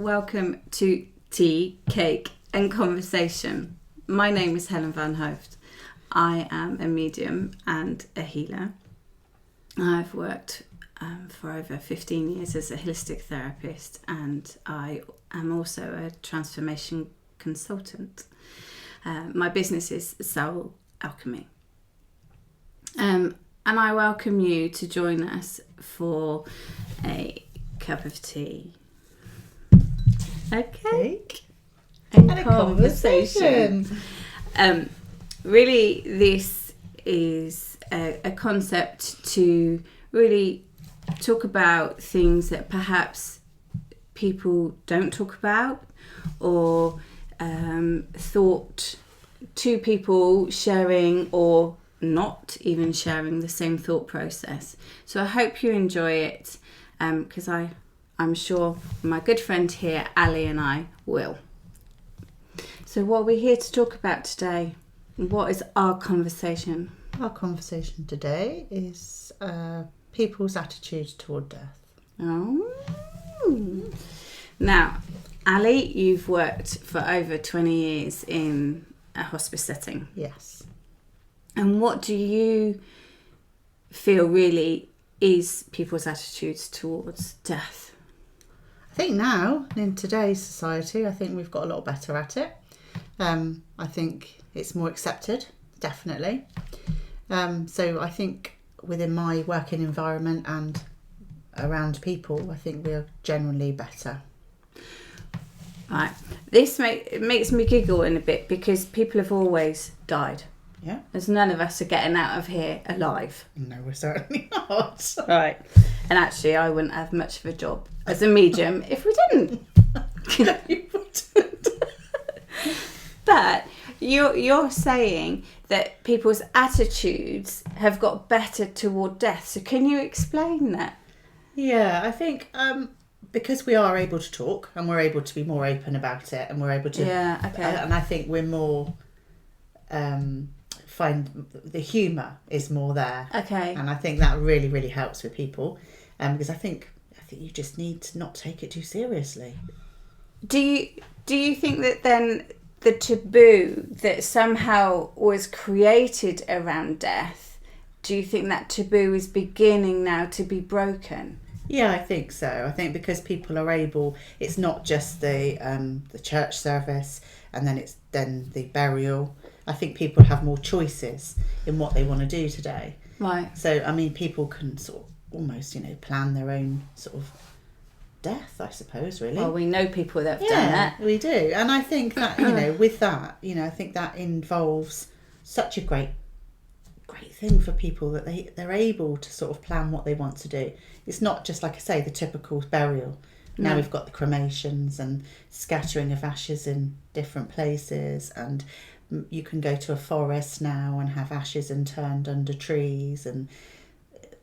welcome to Tea, Cake and Conversation. My name is Helen van Hooft. I am a medium and a healer. I've worked for over 15 years as a holistic therapist, and I am also a transformation consultant. My business is Soul Alchemy. And I welcome you to join us for a cup of tea, a cake, and a conversation. Really, this is a concept to really talk about things that perhaps people don't talk about, or thought two people sharing or not even sharing the same thought process. So I hope you enjoy it, because I'm sure my good friend here, Ali, and I will. So what are we here to talk about today? What is our conversation? Our conversation today is people's attitudes toward death. Oh. Now, Ali, you've worked for over 20 years in a hospice setting. Yes. And what do you feel really is people's attitudes towards death? I think now, in today's society, I think we've got a lot better at it. I think it's more accepted, definitely. So I think within my working environment and around people, I think we're generally better. Right. This makes me giggle in a bit, because people have always died. Yeah. There's none of us are getting out of here alive. No, we're certainly not. Right. And actually, I wouldn't have much of a job as a medium if we didn't. You wouldn't. But you're saying that people's attitudes have got better toward death. So can you explain that? Yeah, I think because we are able to talk and we're able to be more open about it, and we're able to... Yeah, okay. And I think we're more... find the humour is more there. Okay. And I think that really, really helps with people. Because I think you just need to not take it too seriously. Do you think that then the taboo that somehow was created around death, do you think that taboo is beginning now to be broken? Yeah, I think so. I think because people are able, it's not just the church service and then the burial. I think people have more choices in what they want to do today. Right. So, I mean, people can sort of almost, plan their own sort of death, I suppose, really. Well, we know people that have done that. Yeah, we do. And I think that, with that, I think that involves such a great thing for people that they're able to sort of plan what they want to do. It's not just, like I say, the typical burial. Now we've got the cremations and scattering of ashes in different places, and you can go to a forest now and have ashes interned under trees, and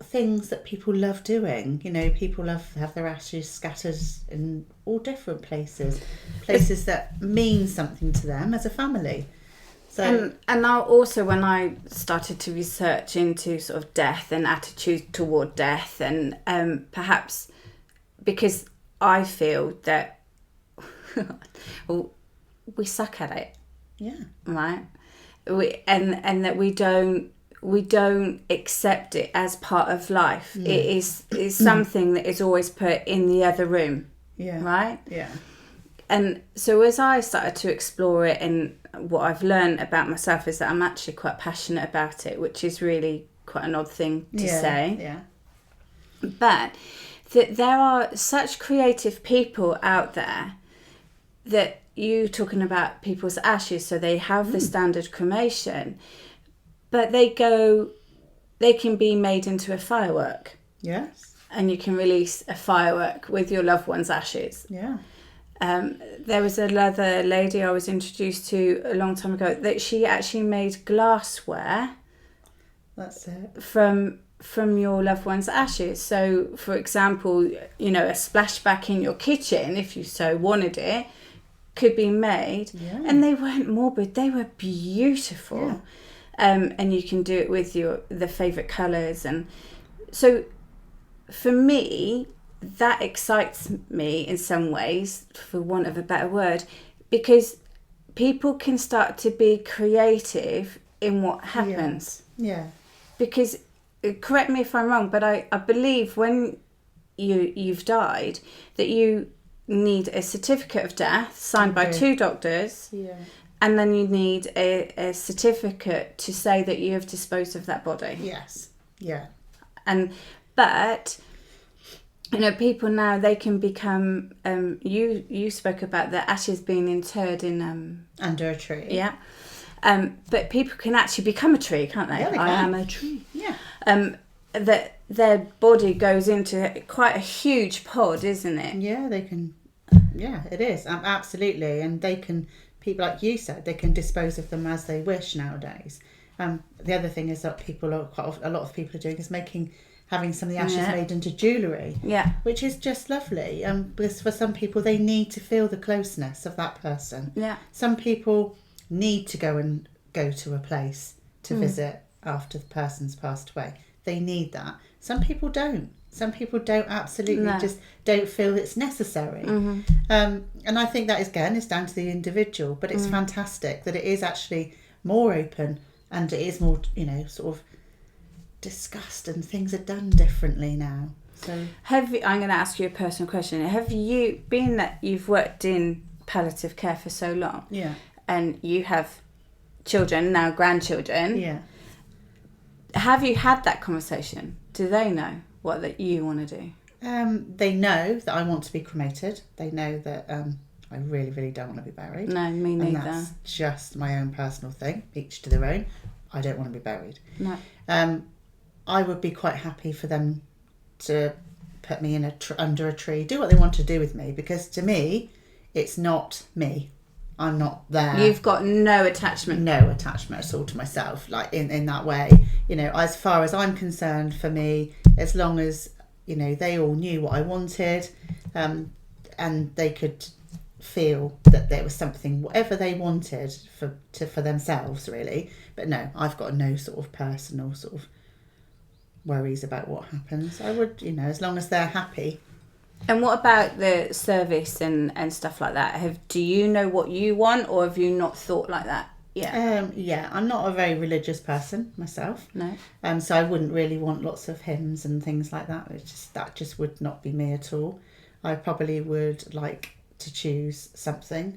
things that people love doing. People love to have their ashes scattered in all different places that mean something to them as a family. So, and now also, when I started to research into sort of death and attitudes toward death, and perhaps because I feel that we suck at it. Yeah. Right. And that we don't accept it as part of life. Yeah. It is something that is always put in the other room. Yeah. Right? Yeah. And so as I started to explore it, and what I've learned about myself is that I'm actually quite passionate about it, which is really quite an odd thing to say. Yeah. But that there are such creative people out there that you talking about people's ashes, so they have the standard cremation, but they can be made into a firework. Yes. And you can release a firework with your loved one's ashes. Yeah. There was another lady I was introduced to a long time ago that she actually made glassware. That's it. From your loved one's ashes. So, for example, a splashback in your kitchen, if you so wanted it, could be made. Yeah. And they weren't morbid, they were beautiful. Yeah. And you can do it with the favourite colours. And so for me, that excites me in some ways, for want of a better word, because people can start to be creative in what happens. Yeah. Because, correct me if I'm wrong, but I believe when you've died that you need a certificate of death signed by 2 doctors. Yeah. And then you need a certificate to say that you have disposed of that body. Yes. Yeah. But people now, they can become. You spoke about the ashes being interred in under a tree. Yeah. But people can actually become a tree, can't they? Yeah, they can. I am a tree. Yeah. That their body goes into quite a huge pod, isn't it? Yeah, they can. Yeah, it is absolutely, and they can. People, like you said, they can dispose of them as they wish nowadays. The other thing is that a lot of people are doing is having some of the ashes made into jewellery. Yeah. Which is just lovely. Because for some people, they need to feel the closeness of that person. Yeah. Some people need to go to a place to visit after the person's passed away. They need that. Some people don't. Some people absolutely just don't feel it's necessary. Mm-hmm. And I think that is down to the individual, but it's fantastic that it is actually more open and it is more, sort of discussed and things are done differently now. So I'm going to ask you a personal question. Have you, being that you've worked in palliative care for so long, and you have children, now grandchildren, have you had that conversation? Do they know what that you want to do? They know that I want to be cremated. They know that I really, really don't want to be buried. No, me neither. And that's just my own personal thing, each to their own. I don't want to be buried. No. I would be quite happy for them to put me in under a tree, do what they want to do with me, because to me, it's not me. I'm not there. You've got no attachment. No attachment at all to myself, like in that way. As far as I'm concerned, for me, as long as, they all knew what I wanted, and they could feel that there was something, whatever they wanted for themselves, really. But no, I've got no sort of personal sort of worries about what happens. I would, as long as they're happy. And what about the service and stuff like that? Do you know what you want, or have you not thought like that yet? Yeah, I'm not a very religious person myself. No. So I wouldn't really want lots of hymns and things like that. That just would not be me at all. I probably would like to choose something,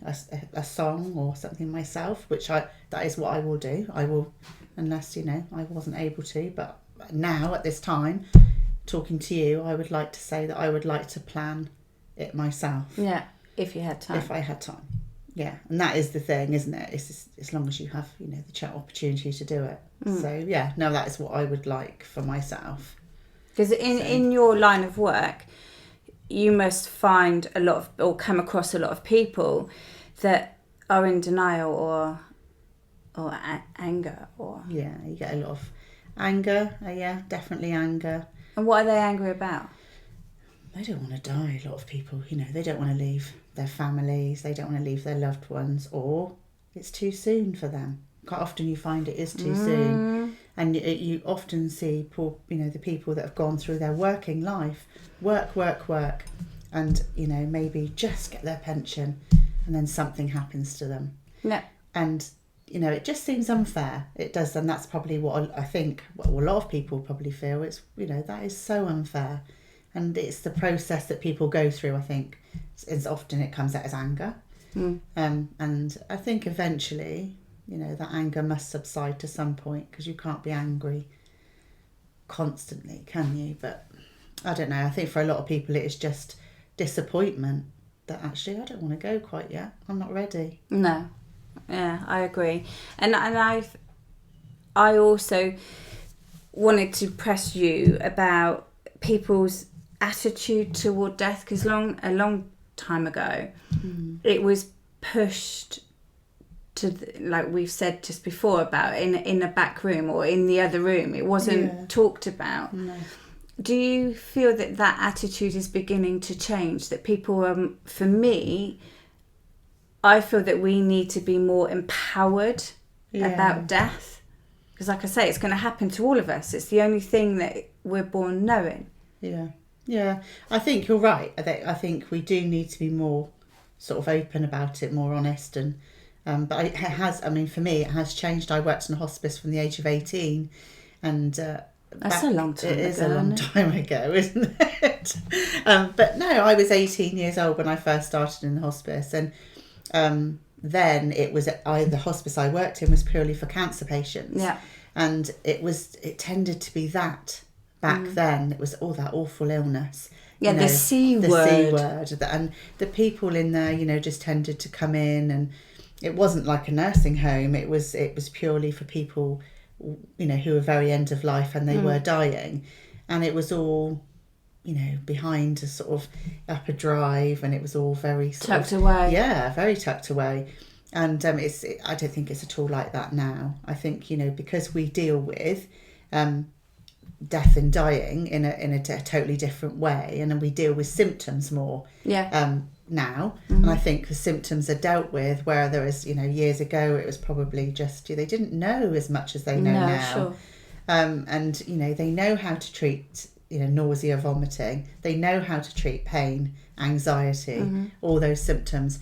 a song or something myself, that is what I will do. I will, unless, I wasn't able to. But now, at this time, talking to you, I would like to say that I would like to plan it myself. Yeah, if you had time. If I had time. Yeah, and that is the thing, isn't it? It's just, as long as you have, the opportunity to do it. So, yeah, no, that is what I would like for myself. Because in your line of work, you must find or come across a lot of people that are in denial or anger. Yeah, you get a lot of anger. Yeah, definitely anger. And what are they angry about? They don't want to die, a lot of people. They don't want to leave their families. They don't want to leave their loved ones, or it's too soon for them. Quite often you find it is too soon. And you often see the people that have gone through their working life, work, and, maybe just get their pension, and then something happens to them. No. And, it just seems unfair. It does, and that's probably what I think, what a lot of people probably feel. It's, that is so unfair. And it's the process that people go through, I think. It's often it comes out as anger. And I think eventually, that anger must subside to some point, because you can't be angry constantly, can you? But I don't know. I think for a lot of people it is just disappointment that actually I don't want to go quite yet. I'm not ready. No. Yeah, I agree. And I also wanted to press you about people's attitude toward death, because a long time ago it was pushed to like we've said just before about in a back room or in the other room. It wasn't talked about. No. Do you feel that attitude is beginning to change, that people for me, I feel that we need to be more empowered about death, because like I say, it's going to happen to all of us. It's the only thing that we're born knowing. Yeah. Yeah, I think you're right. I think we do need to be more sort of open about it, more honest, and but it has. I mean, for me, it has changed. I worked in a hospice from the age of 18, and That's a long time ago. It is a long time ago, isn't it? But no, I was 18 years old when I first started in the hospice, and then it was the hospice I worked in was purely for cancer patients. Yeah. And it tended to be that back then. It was all that awful illness. Yeah, the C word. The C word. And the people in there, just tended to come in, and it wasn't like a nursing home. It was purely for people, who were very end of life and they were dying. And it was all, behind a sort of up a drive, and it was all very tucked away. Yeah, very tucked away. And I don't think it's at all like that now. I think, because we deal with death and dying in a totally different way, and then we deal with symptoms more now. And I think the symptoms are dealt with, where there was, years ago, it was probably just, they didn't know as much as they know now. Sure. And, they know how to treat, nausea, vomiting. They know how to treat pain, anxiety, all those symptoms.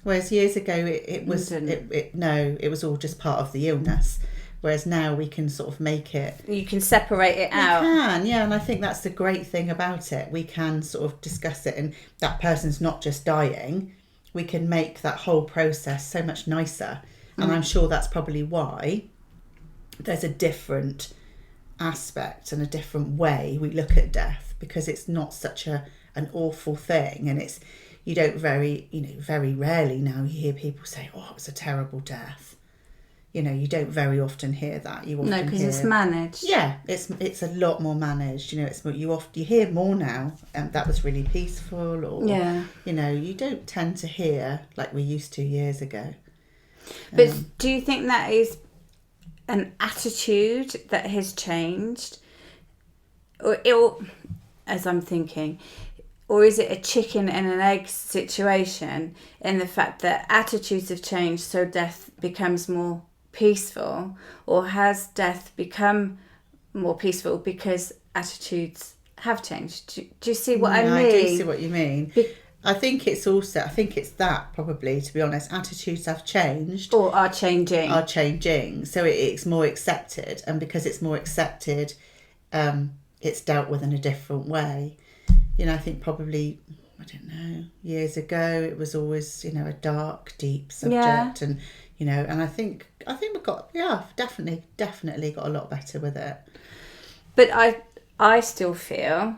Whereas years ago, it was all just part of the illness. Whereas now we can sort of make it. You can separate it out. We can, yeah, and I think that's the great thing about it. We can sort of discuss it, and that person's not just dying. We can make that whole process so much nicer, and I'm sure that's probably why there's a different aspect and a different way we look at death, because it's not such an awful thing, and it's. You don't very rarely now you hear people say, "Oh, it was a terrible death." You don't very often hear that. You often because it's managed. Yeah, it's a lot more managed. It's you hear more now. That was really peaceful, or you don't tend to hear like we used to years ago. But do you think that is an attitude that has changed, or as I'm thinking? Or is it a chicken and an egg situation, in the fact that attitudes have changed so death becomes more peaceful? Or has death become more peaceful because attitudes have changed? Do you see what I mean? I do see what you mean. I think it's that probably, to be honest. Attitudes have changed. Or are changing. So it's more accepted. And because it's more accepted, it's dealt with in a different way. I think probably, I don't know, years ago it was always, a dark, deep subject, and and I think we've got definitely got a lot better with it. But I still feel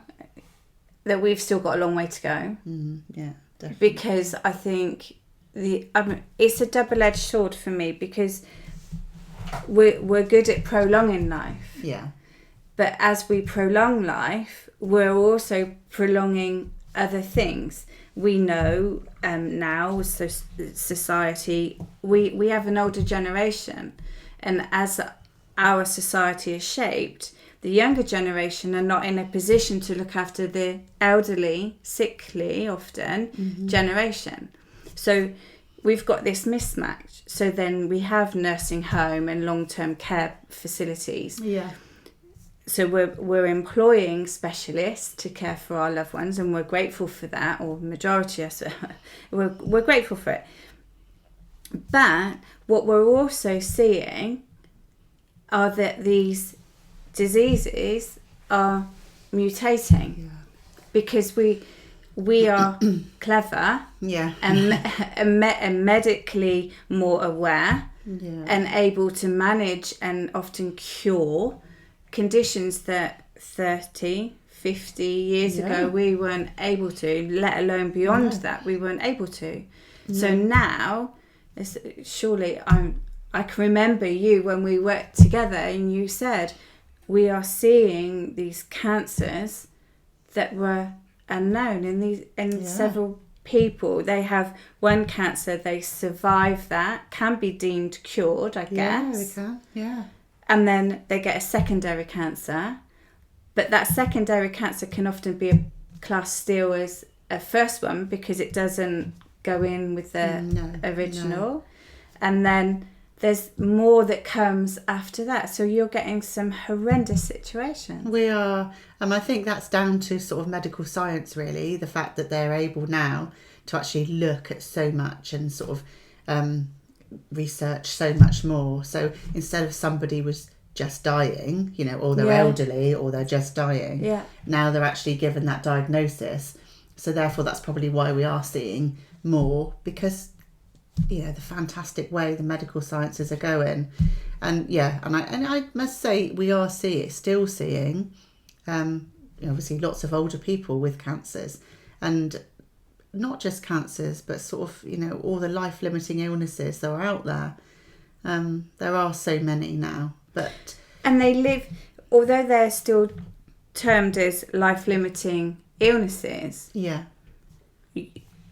that we've still got a long way to go. Yeah, definitely. Because I think it's a double-edged sword for me, because we're good at prolonging life. Yeah. But as we prolong life, we're also prolonging other things. We know now, so society, we have an older generation. And as our society is shaped, the younger generation are not in a position to look after the elderly, sickly, often, generation. So we've got this mismatch. So then we have nursing home and long-term care facilities. Yeah. So we're employing specialists to care for our loved ones, and we're grateful for that, or majority of us, we're grateful for it. But what we're also seeing are that these diseases are mutating, because we are clever, and medically more aware, and able to manage and often cure conditions that 30, 50 years ago we weren't able to, let alone beyond that we weren't able to. So now, surely I can remember you when we worked together, and you said we are seeing these cancers that were unknown in several people. They have one cancer, they survive that, can be deemed cured, I guess. They can. Yeah. And then they get a secondary cancer, but that secondary cancer can often be classed still as a first one, because it doesn't go in with the original. And then there's more that comes after that. So you're getting some horrendous situations. We are, and I think that's down to sort of medical science, really, the fact that they're able now to actually look at so much and sort of research so much more. So instead of somebody was just dying, you know, or they're elderly or they're just dying, now they're actually given that diagnosis. So therefore that's probably why we are seeing more, because, you know, the fantastic way the medical sciences are going. And I must say we are still seeing obviously lots of older people with cancers, and not just cancers, but sort of, you know, all the life limiting illnesses that are out there. There are so many now, and they live, although they're still termed as life limiting illnesses. Yeah.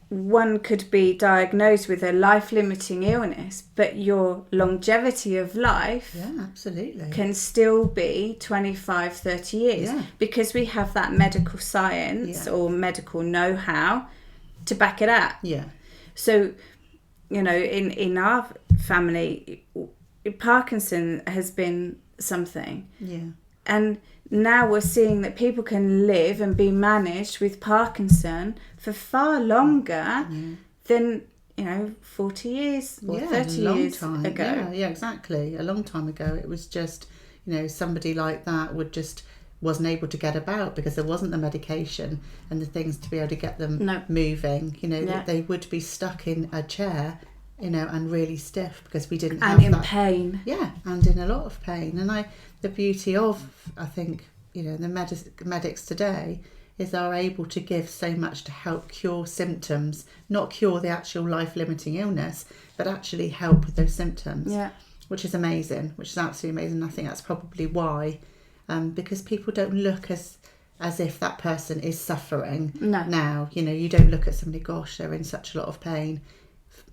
One could be diagnosed with a life-limiting illness, but your longevity of life absolutely can still be 25, 30 years because we have that medical science or medical know-how to back it up. Yeah. So, you know, in our family, Parkinson has been something. Yeah. And now we're seeing that people can live and be managed with Parkinson for far longer than, you know, 40 years or 30 years ago. Yeah, exactly. A long time ago, it was just, you know, somebody like that wasn't able to get about because there wasn't the medication and the things to be able to get them moving. You know, they would be stuck in a chair, you know, and really stiff because we didn't have that. And in pain. Yeah, and in a lot of pain. And the beauty of, I think, you know, the medics today is are able to give so much to help cure symptoms, not cure the actual life-limiting illness, but actually help with those symptoms. Yeah. Which is amazing, which is absolutely amazing. I think that's probably why, because people don't look as if that person is suffering now. You know, you don't look at somebody, gosh, they're in such a lot of pain.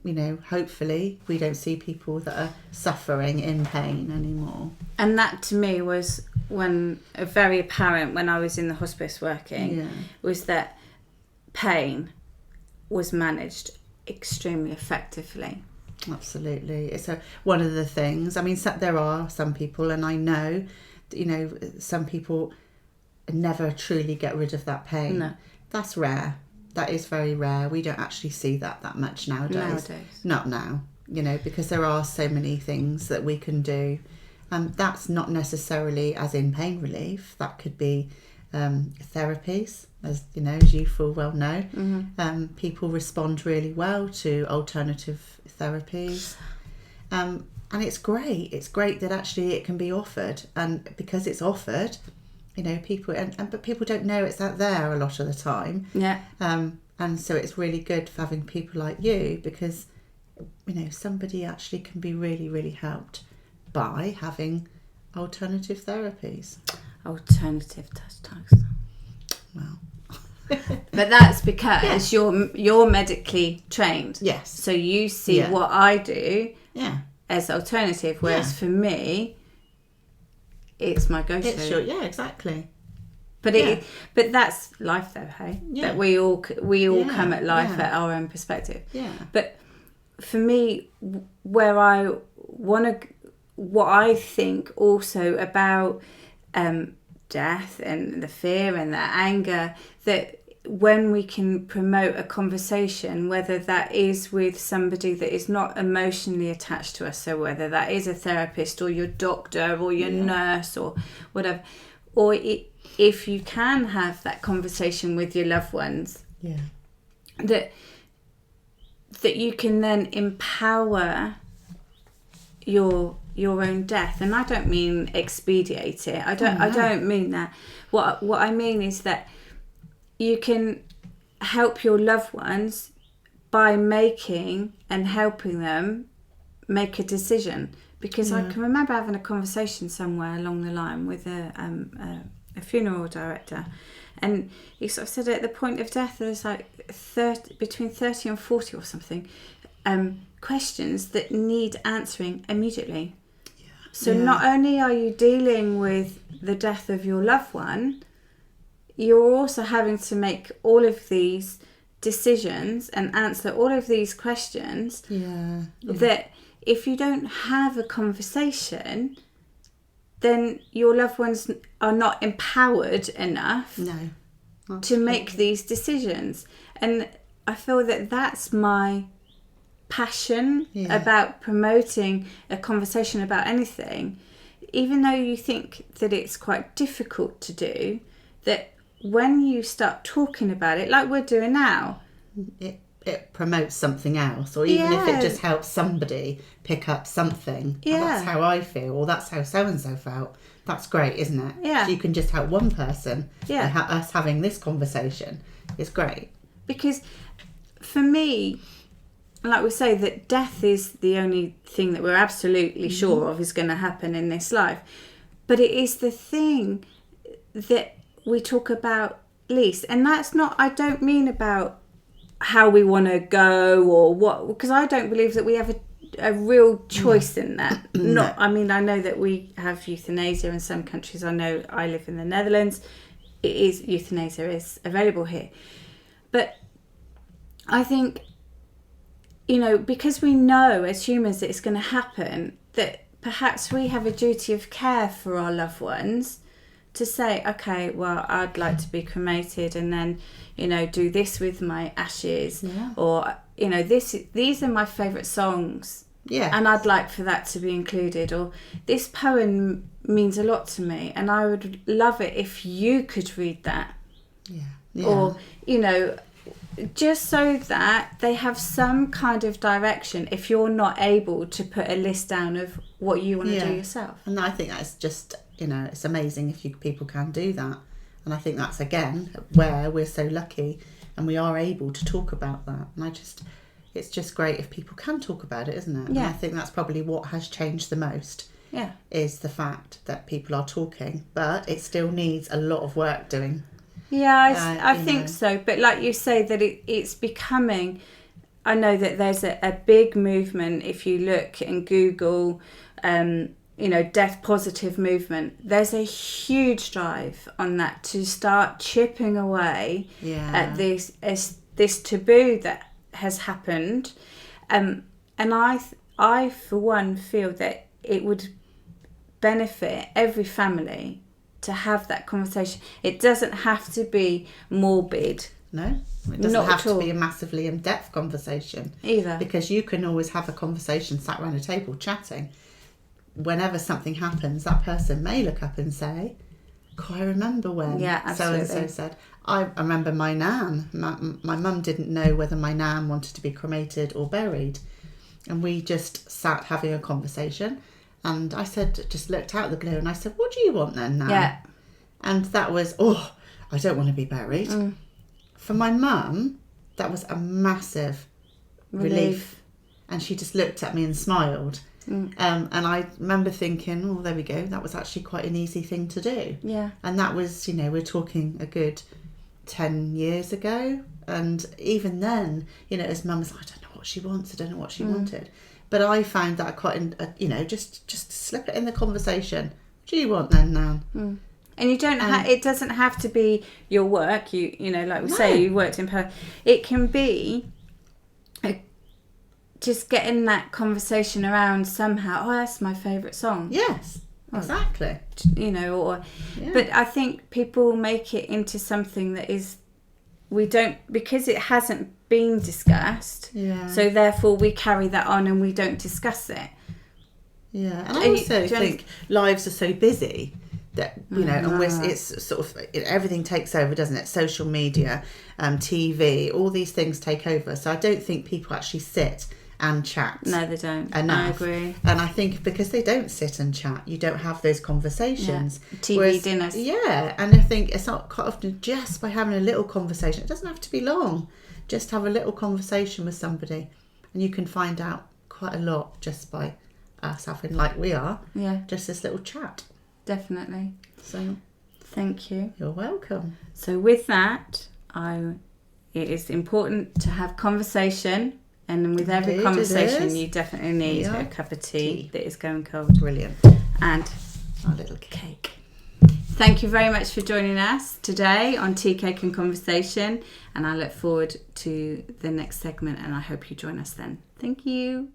You know, hopefully we don't see people that are suffering in pain anymore. And that to me was very apparent when I was in the hospice working, was that pain was managed extremely effectively. Absolutely. It's one of the things. I mean, there are some people, and I know, you know, some people never truly get rid of that pain. No. That's rare. That is very rare. We don't actually see that much nowadays. Not now, you know, because there are so many things that we can do. That's not necessarily as in pain relief. That could be therapies, as you know, as you full well know. Mm-hmm. People respond really well to alternative therapies. And it's great. It's great that actually it can be offered. And because it's offered, you know, people but people don't know it's out there a lot of the time. Yeah. And so it's really good for having people like you, because, you know, somebody actually can be really, really helped by having alternative therapies. Alternative tags. Well. But that's because you're medically trained. Yes. So you see what I do as alternative, whereas for me, it's my go-to. It's your, exactly. But but that's life, though, hey. Yeah. That we all come at life at our own perspective. Yeah. But for me, where I want to, what I think also about death and the fear and the anger, that when we can promote a conversation, whether that is with somebody that is not emotionally attached to us, so whether that is a therapist or your doctor or your nurse or whatever, or if you can have that conversation with your loved ones, that you can then empower your own death. And I don't mean expedite it. I don't mean that. What I mean is that you can help your loved ones by making and helping them make a decision. Because I can remember having a conversation somewhere along the line with a funeral director, and he sort of said at the point of death there's like between 30 and 40 or something questions that need answering immediately. So not only are you dealing with the death of your loved one, you're also having to make all of these decisions and answer all of these questions. Yeah. That if you don't have a conversation, then your loved ones are not empowered enough to make these decisions. And I feel that that's my passion about promoting a conversation about anything. Even though you think that it's quite difficult to do, that when you start talking about it, like we're doing now, it promotes something else, or even if it just helps somebody pick up something. Yeah. Well, that's how I feel, or that's how so-and-so felt. That's great, isn't it? Yeah. If you can just help one person, Yeah. us having this conversation is great. Because for me, like we say, that death is the only thing that we're absolutely sure of is going to happen in this life. But it is the thing that we talk about least. And that's not, I don't mean about how we want to go or what, because I don't believe that we have a real choice in that. Not, I mean, I know that we have euthanasia in some countries. I know I live in the Netherlands. Euthanasia is available here. But I think, you know, because we know as humans that it's going to happen, that perhaps we have a duty of care for our loved ones to say, okay, well, I'd like to be cremated and then, you know, do this with my ashes. Yeah. Or, you know, these are my favourite songs. Yeah. And I'd like for that to be included. Or this poem means a lot to me and I would love it if you could read that. Yeah. Or, you know, just so that they have some kind of direction if you're not able to put a list down of what you want to do yourself. And I think that's just, you know, it's amazing if people can do that. And I think that's, again, where we're so lucky and we are able to talk about that. And it's just great if people can talk about it, isn't it? Yeah. And I think that's probably what has changed the most. Yeah. Is the fact that people are talking, but it still needs a lot of work doing. Yeah, I think so. But like you say, that it's becoming, I know that there's a big movement, if you look and Google, you know, death positive movement, there's a huge drive on that to start chipping away at this taboo that has happened. And I, for one, feel that it would benefit every family to have that conversation. It doesn't have to be morbid. No, it doesn't have to be a massively in-depth conversation either. Because you can always have a conversation sat around a table chatting. Whenever something happens, that person may look up and say, "God, I remember when so-and-so said." I remember my nan. My mum didn't know whether my nan wanted to be cremated or buried. And we just sat having a conversation. And I said, just looked out the blue and I said, "What do you want then, Nan?" Yeah. And that was, I don't want to be buried. For my mum, that was a massive relief. And she just looked at me and smiled. And I remember thinking, there we go. That was actually quite an easy thing to do. Yeah. And that was, you know, we're talking a good 10 years ago. And even then, you know, as mum was like, I don't know what she wants. I don't know what she wanted. But I found that quite, you know, just slip it in the conversation. What do you want then, Nan? And you don't it doesn't have to be your work. You know, like we say, you worked in it can be just getting that conversation around somehow. That's my favourite song. Yes, exactly. You know, but I think people make it into something that is, we don't, because it hasn't been discussed. Yeah. So therefore we carry that on and we don't discuss it. Yeah, and I also think lives are so busy that, you know, and it's sort of, everything takes over, doesn't it? Social media, TV, all these things take over. So I don't think people actually sit and chat. No, they don't. Enough. I agree. And I think because they don't sit and chat, you don't have those conversations. Yeah. TV dinners. Yeah, and I think it's not quite often just by having a little conversation. It doesn't have to be long. Just have a little conversation with somebody, and you can find out quite a lot just by us having, like we are, just this little chat. Definitely. So, thank you. You're welcome. So with that, it is important to have conversation. And with every conversation, you definitely need a cup of tea that is going cold. Brilliant. And our little cake. Thank you very much for joining us today on Tea, Cake and Conversation, and I look forward to the next segment, and I hope you join us then. Thank you.